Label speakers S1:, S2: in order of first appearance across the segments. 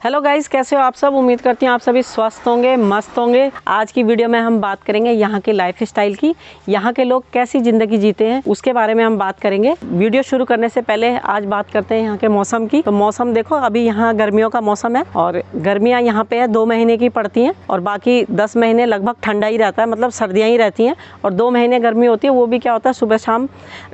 S1: Hello guys, कैसे हो आप सब। उम्मीद करती हूँ आप सभी स्वस्थ होंगे, मस्त होंगे। आज की वीडियो में हम बात करेंगे यहाँ के लाइफ स्टाइल की, यहाँ के लोग कैसी ज़िंदगी जीते हैं उसके बारे में हम बात करेंगे। वीडियो शुरू करने से पहले आज बात करते हैं यहाँ के मौसम की। तो मौसम देखो, अभी यहाँ गर्मियों का मौसम है और गर्मियाँ यहाँ पे है 2 महीने की पड़ती हैं और बाकी 10 महीने लगभग ठंडा ही रहता है, मतलब सर्दियाँ ही रहती हैं और 2 महीने गर्मी होती है। वो भी क्या होता है, सुबह शाम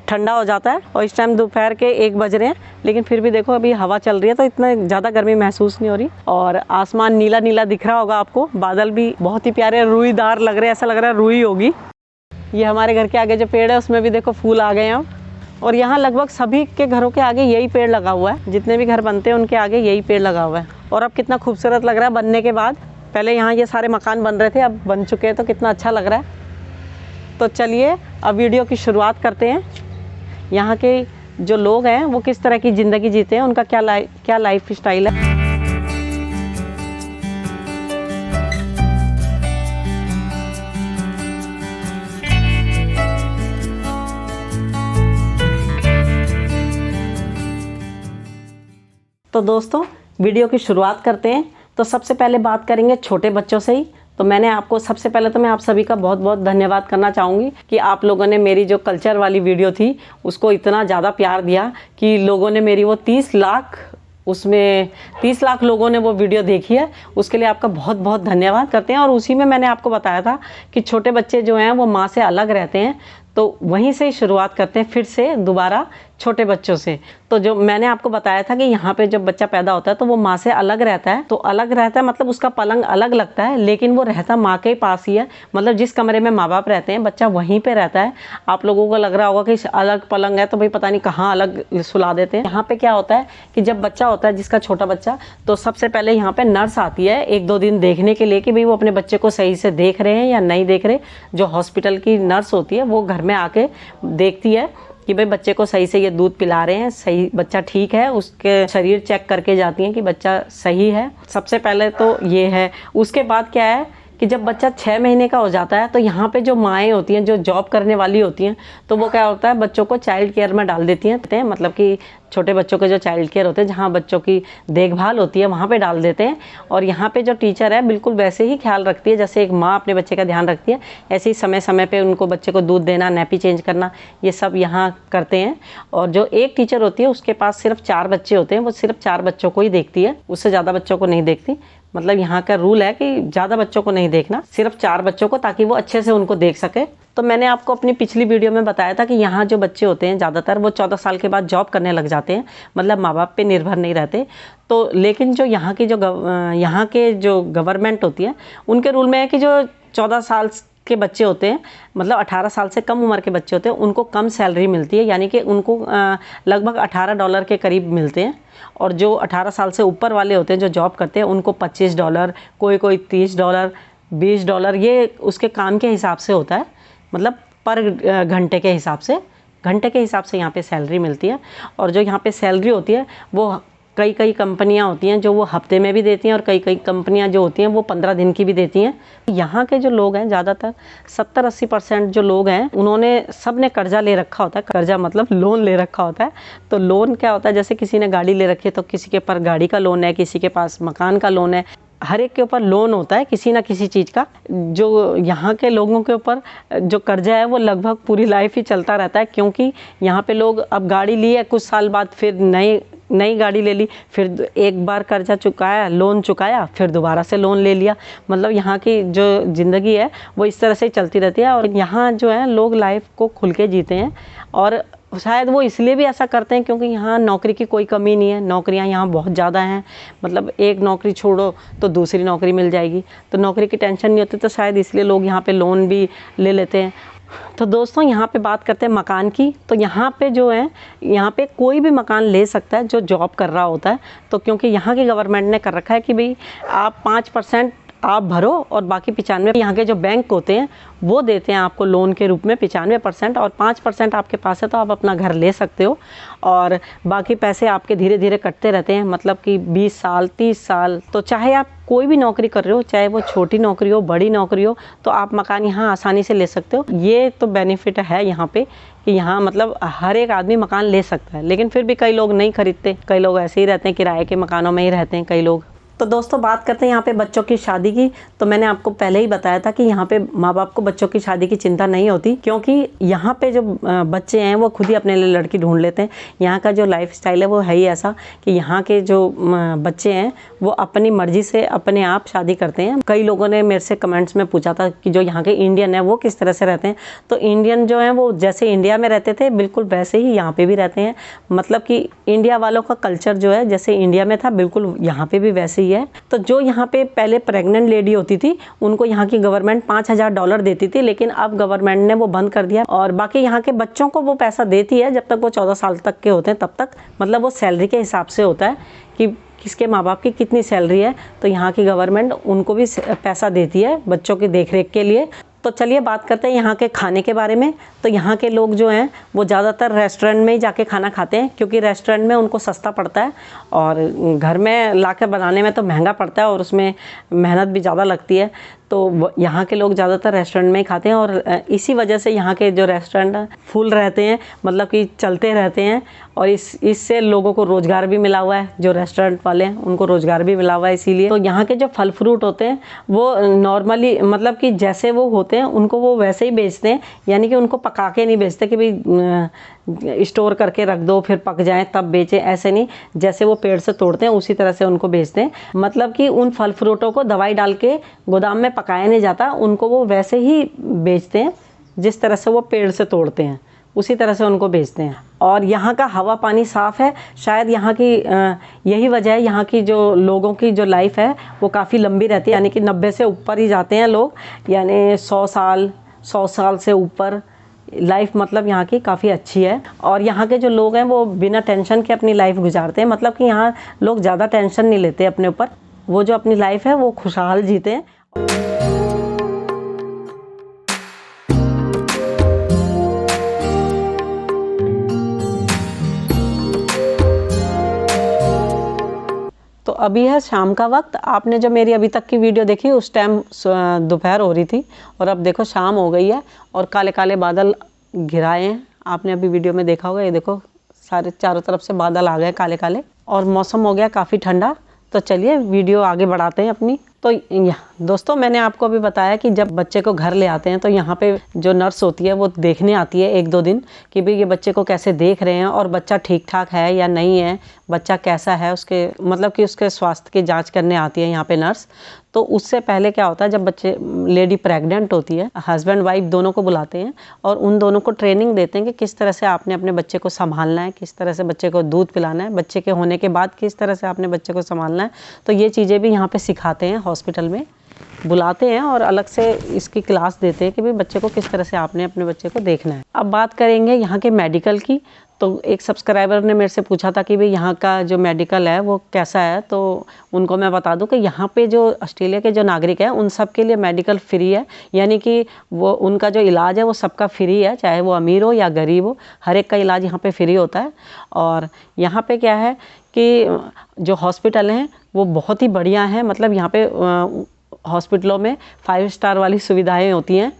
S1: ठंडा हो जाता है और इस टाइम दोपहर के 1 बज रहे हैं, लेकिन फिर भी देखो अभी हवा चल रही है तो इतना ज़्यादा गर्मी महसूस नहीं हो रही। और आसमान नीला नीला दिख रहा होगा आपको, बादल भी बहुत ही प्यारे रुईदार लग रहे हैं, ऐसा लग रहा है रुई होगी। ये हमारे घर के आगे जो पेड़ है उसमें भी देखो फूल आ गए हैं और यहाँ लगभग सभी के घरों के आगे यही पेड़ लगा हुआ है। जितने भी घर बनते हैं उनके आगे यही पेड़ लगा हुआ है और अब कितना खूबसूरत लग रहा है बनने के बाद। पहले यहाँ ये सारे मकान बन रहे थे, अब बन चुके हैं तो कितना अच्छा लग रहा है। तो चलिए अब वीडियो की शुरुआत करते हैं। यहाँ के जो लोग हैं वो किस तरह की ज़िंदगी जीते हैं, उनका क्या लाइफ स्टाइल है। तो दोस्तों वीडियो की शुरुआत करते हैं। तो सबसे पहले बात करेंगे छोटे बच्चों से ही। तो मैंने आपको सबसे पहले तो मैं आप सभी का बहुत बहुत धन्यवाद करना चाहूँगी कि आप लोगों ने मेरी जो कल्चर वाली वीडियो थी उसको इतना ज़्यादा प्यार दिया कि लोगों ने मेरी वो 30 लाख, उसमें 30 लाख लोगों ने वो वीडियो देखी है। उसके लिए आपका बहुत बहुत धन्यवाद करते हैं। और उसी में मैंने आपको बताया था कि छोटे बच्चे जो हैं वो माँ से अलग रहते हैं, तो वहीं से ही शुरुआत करते हैं फिर से दोबारा छोटे बच्चों से। तो जो मैंने आपको बताया था कि यहाँ पे जब बच्चा पैदा होता है तो वो माँ से अलग रहता है। तो अलग रहता है मतलब उसका पलंग अलग लगता है, लेकिन वो रहता माँ के पास ही है। मतलब जिस कमरे में माँ बाप रहते हैं बच्चा वहीं पे रहता है। आप लोगों को लग रहा होगा कि अलग पलंग है तो भाई पता नहीं कहाँ अलग सुला देते हैं। यहाँ पे क्या होता है कि जब बच्चा होता है, जिसका छोटा बच्चा, तो सबसे पहले यहाँ पे नर्स आती है 1-2 दिन देखने के लिए कि भाई वो अपने बच्चे को सही से देख रहे हैं या नहीं देख रहे। जो हॉस्पिटल की नर्स होती है वो घर में आके देखती है कि भाई बच्चे को सही से ये दूध पिला रहे हैं, सही बच्चा ठीक है, उसके शरीर चेक करके जाती हैं कि बच्चा सही है। सबसे पहले तो ये है। उसके बाद क्या है कि जब बच्चा 6 महीने का हो जाता है तो यहाँ पे जो माएँ होती हैं, जो जॉब करने वाली होती हैं, तो वो क्या होता है बच्चों को चाइल्ड केयर में डाल देती हैं। मतलब कि छोटे बच्चों के जो चाइल्ड केयर होते हैं, जहाँ बच्चों की देखभाल होती है, वहाँ पे डाल देते हैं। और यहाँ पे जो टीचर है बिल्कुल वैसे ही ख्याल रखती है जैसे एक माँ अपने बच्चे का ध्यान रखती है, ऐसे ही समय समय पे उनको बच्चे को दूध देना, नैपी चेंज करना, ये सब यहाँ करते हैं। और जो एक टीचर होती है उसके पास सिर्फ 4 बच्चे होते हैं, वो सिर्फ 4 बच्चों को ही देखती है, उससे ज़्यादा बच्चों को नहीं देखती। मतलब यहाँ का रूल है कि ज़्यादा बच्चों को नहीं देखना, सिर्फ 4 बच्चों को, ताकि वो अच्छे से उनको देख सके। तो मैंने आपको अपनी पिछली वीडियो में बताया था कि यहाँ जो बच्चे होते हैं ज़्यादातर वो 14 साल के बाद जॉब करने लग जाते हैं, मतलब माँ बाप पे निर्भर नहीं रहते। तो लेकिन जो यहाँ के जो गवर्नमेंट होती है उनके रूल में है कि जो 14 साल के बच्चे होते हैं, मतलब 18 साल से कम उम्र के बच्चे होते हैं, उनको कम सैलरी मिलती है, यानी कि उनको लगभग $18 के करीब मिलते हैं। और जो 18 साल से ऊपर वाले होते हैं जो जॉब करते हैं उनको $25, कोई $30, $20, ये उसके काम के हिसाब से होता है, मतलब पर घंटे के हिसाब से यहाँ पे सैलरी मिलती है। और जो यहाँ पे सैलरी होती है वो कई कंपनियाँ होती हैं जो वो हफ्ते में भी देती हैं और कई कंपनियाँ जो होती हैं वो 15 दिन की भी देती हैं। यहाँ के जो लोग हैं ज़्यादातर 70-80% जो लोग हैं उन्होंने सब ने कर्जा ले रखा होता है। कर्जा मतलब लोन ले रखा होता है। तो लोन क्या होता है, जैसे किसी ने गाड़ी ले रखी है तो किसी के पास गाड़ी का लोन है, किसी के पास मकान का लोन है, हर एक के ऊपर लोन होता है किसी ना किसी चीज़ का। जो यहाँ के लोगों के ऊपर जो कर्जा है वो लगभग पूरी लाइफ ही चलता रहता है, क्योंकि यहाँ पे लोग अब गाड़ी ली है, कुछ साल बाद फिर नई गाड़ी ले ली, फिर एक बार कर्जा चुकाया, लोन चुकाया, फिर दोबारा से लोन ले लिया। मतलब यहाँ की जो ज़िंदगी है वो इस तरह से चलती रहती है। और यहाँ जो है लोग लाइफ को खुल के जीते हैं और शायद वो इसलिए भी ऐसा करते हैं क्योंकि यहाँ नौकरी की कोई कमी नहीं है, नौकरियाँ यहाँ बहुत ज़्यादा हैं। मतलब एक नौकरी छोड़ो तो दूसरी नौकरी मिल जाएगी, तो नौकरी की टेंशन नहीं होती, तो शायद इसलिए लोग यहाँ पे लोन भी ले लेते हैं। तो दोस्तों यहाँ पे बात करते हैं मकान की। तो यहाँ पे जो है, यहाँ पे कोई भी मकान ले सकता है जो जॉब कर रहा होता है। तो क्योंकि यहाँ की गवर्नमेंट ने कर रखा है कि भाई आप 5% आप भरो और बाकी 95, यहाँ के जो बैंक होते हैं वो देते हैं आपको लोन के रूप में 95%, और 5% आपके पास है तो आप अपना घर ले सकते हो। और बाकी पैसे आपके धीरे धीरे कटते रहते हैं, मतलब कि 20 साल 30 साल। तो चाहे आप कोई भी नौकरी कर रहे हो, चाहे वो छोटी नौकरी हो बड़ी नौकरी हो, तो आप मकान यहाँ आसानी से ले सकते हो। ये तो बेनिफिट है यहाँ पे कि यहाँ मतलब हर एक आदमी मकान ले सकता है। लेकिन फिर भी कई लोग नहीं खरीदते, कई लोग ऐसे ही रहते हैं, किराए के मकानों में ही रहते हैं कई लोग। तो दोस्तों बात करते हैं यहाँ पे बच्चों की शादी की। तो मैंने आपको पहले ही बताया था कि यहाँ पे माँ बाप को बच्चों की शादी की चिंता नहीं होती, क्योंकि यहाँ पे जो बच्चे हैं वो खुद ही अपने लिए लड़की ढूंढ लेते हैं। यहाँ का जो लाइफ स्टाइल है वो है ही ऐसा कि यहाँ के जो बच्चे हैं वो अपनी मर्जी से अपने आप शादी करते हैं। कई लोगों ने मेरे से कमेंट्स में पूछा था कि जो यहाँ के इंडियन है वो किस तरह से रहते हैं। तो इंडियन जो हैं वो जैसे इंडिया में रहते थे बिल्कुल वैसे ही यहाँ पे भी रहते हैं। मतलब कि इंडिया वालों का कल्चर जो है जैसे इंडिया में था बिल्कुल यहाँ पे भी वैसे ही है। तो जो यहाँ पे पहले प्रेग्नेंट लेडी होती थी उनको यहाँ की गवर्नमेंट $5000 देती थी, लेकिन अब गवर्नमेंट ने वो बंद कर दिया। और बाकी यहाँ के बच्चों को वो पैसा देती है जब तक वो 14 साल तक के होते हैं तब तक। मतलब वो सैलरी के हिसाब से होता है कि किसके माँ बाप की कितनी सैलरी है, तो यहाँ की गवर्नमेंट उनको भी पैसा देती है बच्चों की देखरेख के लिए। तो चलिए बात करते हैं यहाँ के खाने के बारे में। तो यहाँ के लोग जो हैं वो ज़्यादातर रेस्टोरेंट में ही जाके खाना खाते हैं, क्योंकि रेस्टोरेंट में उनको सस्ता पड़ता है और घर में लाकर बनाने में तो महंगा पड़ता है और उसमें मेहनत भी ज़्यादा लगती है। तो यहाँ के लोग ज़्यादातर रेस्टोरेंट में ही खाते हैं और इसी वजह से यहाँ के जो रेस्टोरेंट फुल रहते हैं, मतलब कि चलते रहते हैं। और इससे लोगों को रोज़गार भी मिला हुआ है, जो रेस्टोरेंट वाले हैं उनको रोज़गार भी मिला हुआ है इसीलिए। तो यहाँ के जो फल फ्रूट होते हैं वो नॉर्मली मतलब कि जैसे वो होते हैं उनको वो वैसे ही बेचते हैं, यानी कि उनको पका के नहीं बेचते कि भाई स्टोर करके रख दो फिर पक जाएं तब बेचें, ऐसे नहीं। जैसे वो पेड़ से तोड़ते हैं उसी तरह से उनको बेचते हैं। मतलब कि उन फल फ्रूटों को दवाई डाल के गोदाम में पकाया नहीं जाता, उनको वो वैसे ही बेचते हैं जिस तरह से वो पेड़ से तोड़ते हैं उसी तरह से उनको बेचते हैं। और यहाँ का हवा पानी साफ़ है। शायद यहाँ की यही वजह है यहाँ की जो लोगों की जो लाइफ है वो काफ़ी लंबी रहती है, यानी कि 90 से ऊपर ही जाते हैं लोग, यानी 100 साल से ऊपर लाइफ मतलब यहाँ की काफ़ी अच्छी है। और यहाँ के जो लोग हैं वो बिना टेंशन के अपनी लाइफ गुजारते हैं। मतलब कि यहाँ लोग ज़्यादा टेंशन नहीं लेते अपने ऊपर, वो जो अपनी लाइफ है वो खुशहाल जीते हैं। तो अभी है शाम का वक्त। आपने जो मेरी अभी तक की वीडियो देखी उस टाइम दोपहर हो रही थी और अब देखो शाम हो गई है और काले काले बादल घिराए हैं। आपने अभी वीडियो में देखा होगा, ये देखो सारे चारों तरफ से बादल आ गए काले काले और मौसम हो गया काफ़ी ठंडा। तो चलिए वीडियो आगे बढ़ाते हैं अपनी। तो दोस्तों मैंने आपको अभी बताया कि जब बच्चे को घर ले आते हैं तो यहाँ पे जो नर्स होती है वो देखने आती है 1-2 दिन कि भाई ये बच्चे को कैसे देख रहे हैं और बच्चा ठीक ठाक है या नहीं है, बच्चा कैसा है, उसके मतलब कि उसके स्वास्थ्य की जांच करने आती है यहाँ पे नर्स। तो उससे पहले क्या होता है, जब बच्चे लेडी प्रेग्नेंट होती है हस्बैंड वाइफ दोनों को बुलाते हैं और उन दोनों को ट्रेनिंग देते हैं कि किस तरह से आपने अपने बच्चे को संभालना है, किस तरह से बच्चे को दूध पिलाना है, बच्चे के होने के बाद किस तरह से आपने बच्चे को संभालना है। तो ये चीज़ें भी यहाँ पे सिखाते हैं, हॉस्पिटल में बुलाते हैं और अलग से इसकी क्लास देते हैं कि भाई बच्चे को किस तरह से आपने अपने बच्चे को देखना है। अब बात करेंगे यहाँ के मेडिकल की। तो एक सब्सक्राइबर ने मेरे से पूछा था कि भाई यहाँ का जो मेडिकल है वो कैसा है, तो उनको मैं बता दूं कि यहाँ पे जो ऑस्ट्रेलिया के जो नागरिक हैं उन सब के लिए मेडिकल फ्री है, यानी कि वो उनका जो इलाज है वो सबका फ्री है, चाहे वो अमीर हो या गरीब हो, हर एक का इलाज यहाँ पे फ्री होता है। और यहाँ पे क्या है कि जो हॉस्पिटल हैं वो बहुत ही बढ़िया हैं। मतलब यहाँ पे हॉस्पिटलों में 5 स्टार वाली सुविधाएँ होती हैं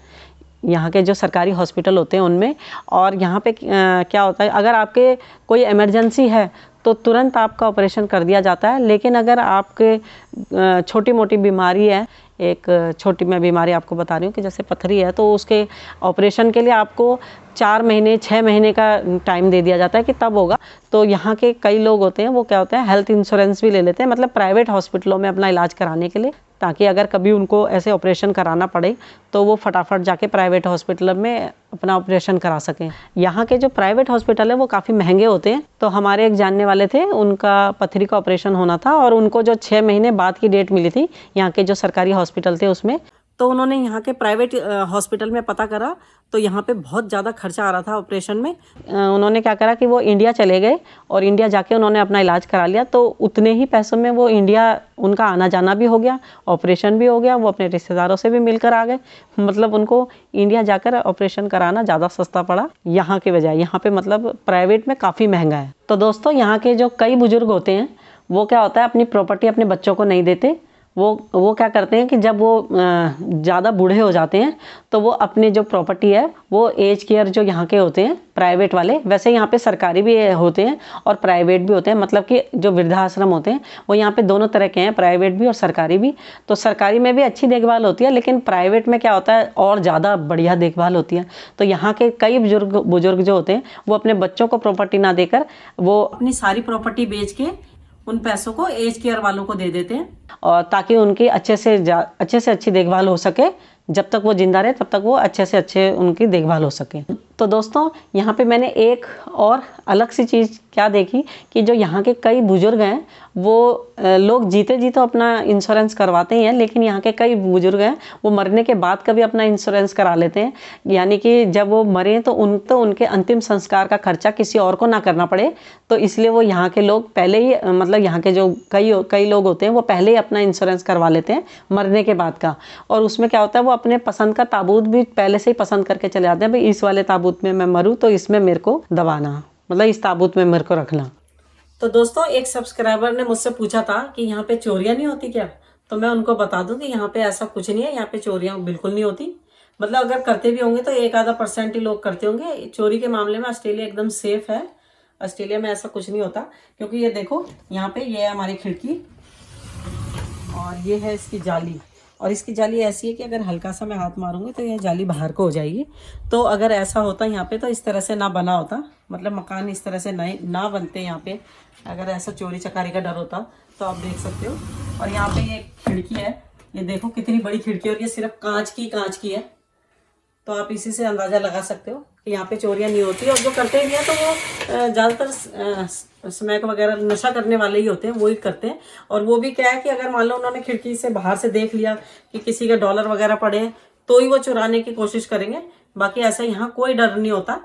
S1: यहाँ के जो सरकारी हॉस्पिटल होते हैं उनमें। और यहाँ पे क्या होता है, अगर आपके कोई इमरजेंसी है तो तुरंत आपका ऑपरेशन कर दिया जाता है। लेकिन अगर आपके छोटी मोटी बीमारी है, एक छोटी मैं बीमारी आपको बता रही हूँ कि जैसे पथरी है, तो उसके ऑपरेशन के लिए आपको 4 महीने 6 महीने का टाइम दे दिया जाता है कि तब होगा। तो यहाँ के कई लोग होते हैं वो क्या होता है हेल्थ इंश्योरेंस भी ले लेते हैं, मतलब प्राइवेट हॉस्पिटलों में अपना इलाज कराने के लिए, ताकि अगर कभी उनको ऐसे ऑपरेशन कराना पड़े तो वो फटाफट जाके प्राइवेट हॉस्पिटल में अपना ऑपरेशन करा सकें। यहाँ के जो प्राइवेट हॉस्पिटल है वो काफ़ी महंगे होते हैं। तो हमारे एक जानने वाले थे, उनका पथरी का ऑपरेशन होना था और उनको जो 6 महीने बाद की डेट मिली थी यहाँ के जो सरकारी हॉस्पिटल थे उसमें, तो उन्होंने यहाँ के प्राइवेट हॉस्पिटल में पता करा तो यहाँ पे बहुत ज़्यादा खर्चा आ रहा था ऑपरेशन में। उन्होंने क्या करा कि वो इंडिया चले गए और इंडिया जाके उन्होंने अपना इलाज करा लिया। तो उतने ही पैसों में वो इंडिया उनका आना जाना भी हो गया, ऑपरेशन भी हो गया, वो अपने रिश्तेदारों से भी मिलकर आ गए। मतलब उनको इंडिया जाकर ऑपरेशन कराना ज़्यादा सस्ता पड़ा यहाँ के बजाय। यहाँ पे मतलब प्राइवेट में काफ़ी महंगा है। तो दोस्तों यहाँ के जो कई बुजुर्ग होते हैं वो क्या होता है अपनी प्रॉपर्टी अपने बच्चों को नहीं देते, वो क्या करते हैं कि जब वो ज़्यादा बूढ़े हो जाते हैं तो वो अपनी जो प्रॉपर्टी है वो एज केयर जो यहाँ के होते हैं प्राइवेट वाले, वैसे यहाँ पे सरकारी भी होते हैं और प्राइवेट भी होते हैं, मतलब कि जो वृद्धाश्रम होते हैं वो यहाँ पे दोनों तरह के हैं, प्राइवेट भी और सरकारी भी। तो सरकारी में भी अच्छी देखभाल होती है, लेकिन प्राइवेट में क्या होता है और ज़्यादा बढ़िया देखभाल होती है। तो यहाँ के कई बुजुर्ग जो होते हैं वो अपने बच्चों को प्रॉपर्टी ना देकर वो अपनी सारी प्रॉपर्टी बेच के उन पैसों को एज केयर वालों को दे देते हैं, और ताकि उनकी अच्छे से अच्छी देखभाल हो सके। जब तक वो जिंदा रहे तब तक वो अच्छे से अच्छे उनकी देखभाल हो सके। तो दोस्तों यहाँ पे मैंने एक और अलग सी चीज़ क्या देखी कि जो यहाँ के कई बुजुर्ग हैं वो लोग जीते जी तो अपना इंश्योरेंस करवाते ही हैं, लेकिन यहाँ के कई बुजुर्ग हैं वो मरने के बाद कभी अपना इंश्योरेंस करा लेते हैं, यानी कि जब वो मरें तो उनके अंतिम संस्कार का खर्चा किसी और को ना करना पड़े। तो इसलिए वो यहाँ के लोग पहले ही, मतलब यहाँ के जो कई लोग होते हैं वो पहले ही अपना इंश्योरेंस करवा लेते हैं मरने के बाद का। और उसमें क्या होता है वो अपने पसंद का ताबूत भी पहले से ही पसंद करके चले जाते हैं, भाई इस वाले ताबूत में मैं मरूँ तो इसमें मेरे को दबाना, मतलब इस ताबूत में मेरे को रखना। तो दोस्तों एक सब्सक्राइबर ने मुझसे पूछा था कि यहाँ पे चोरियाँ नहीं होती क्या, तो मैं उनको बता दूं कि यहाँ पे ऐसा कुछ नहीं है, यहाँ पे चोरियाँ बिल्कुल नहीं होती। मतलब अगर करते भी होंगे तो 1-आधा% ही लोग करते होंगे। चोरी के मामले में ऑस्ट्रेलिया एकदम सेफ है, ऑस्ट्रेलिया में ऐसा कुछ नहीं होता। क्योंकि ये देखो यहाँ पे ये है हमारी खिड़की और ये है इसकी जाली, और इसकी जाली ऐसी है कि अगर हल्का सा मैं हाथ मारूंगी तो ये जाली बाहर को हो जाएगी। तो अगर ऐसा होता यहाँ पे तो इस तरह से ना बना होता, मतलब मकान इस तरह से ना बनते यहाँ पे। अगर ऐसा चोरी चकारी का डर होता तो आप देख सकते हो। और यहाँ पे ये खिड़की है, ये देखो कितनी बड़ी खिड़की, और ये सिर्फ कांच की है। तो आप इसी से अंदाज़ा लगा सकते हो कि यहाँ पे चोरियाँ नहीं होती। और जो करते भी हैं तो वो ज़्यादातर स्मैक वगैरह नशा करने वाले ही होते हैं, वो ही करते हैं। और वो भी क्या है कि अगर मान लो उन्होंने खिड़की से बाहर से देख लिया कि किसी के डॉलर वगैरह पड़े हैं तो ही वो चुराने की कोशिश करेंगे, बाकी ऐसा यहाँ कोई डर नहीं होता।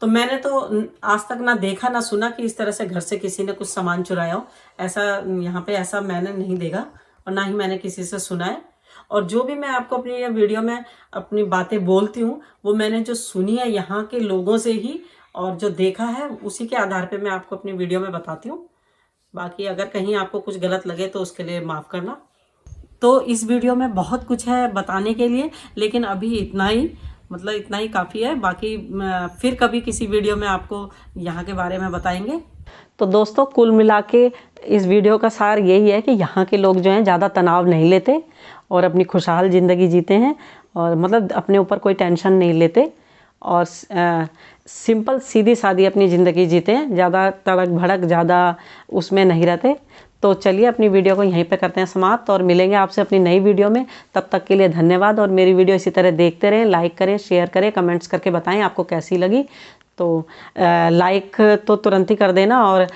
S1: तो मैंने तो आज तक ना देखा ना सुना कि इस तरह से घर से किसी ने कुछ सामान चुराया हो। ऐसा यहाँ पे ऐसा मैंने नहीं देखा और ना ही मैंने किसी से सुना है। और जो भी मैं आपको अपनी ये वीडियो में अपनी बातें बोलती हूँ वो मैंने जो सुनी है यहाँ के लोगों से ही, और जो देखा है उसी के आधार पे मैं आपको अपनी वीडियो में बताती हूँ। बाकी अगर कहीं आपको कुछ गलत लगे तो उसके लिए माफ़ करना। तो इस वीडियो में बहुत कुछ है बताने के लिए, लेकिन अभी इतना ही काफ़ी है। बाकी फिर कभी किसी वीडियो में आपको यहाँ के बारे में बताएंगे। तो दोस्तों कुल मिला के इस वीडियो का सार यही है कि यहाँ के लोग जो हैं ज़्यादा तनाव नहीं लेते और अपनी खुशहाल ज़िंदगी जीते हैं, और मतलब अपने ऊपर कोई टेंशन नहीं लेते और सिंपल सीधी सादी अपनी ज़िंदगी जीते हैं, ज़्यादा तड़क भड़क ज़्यादा उसमें नहीं रहते। तो चलिए अपनी वीडियो को यहीं पे करते हैं समाप्त और मिलेंगे आपसे अपनी नई वीडियो में। तब तक के लिए धन्यवाद, और मेरी वीडियो इसी तरह देखते रहें, लाइक करें, शेयर करें, कमेंट्स करके बताएं आपको कैसी लगी। तो लाइक तो तुरंत ही कर देना और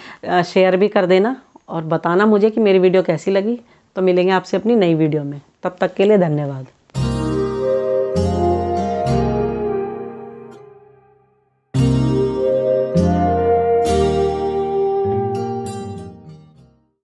S1: शेयर भी कर देना और बताना मुझे कि मेरी वीडियो कैसी लगी। तो मिलेंगे आपसे अपनी नई वीडियो में, तब तक के लिए धन्यवाद।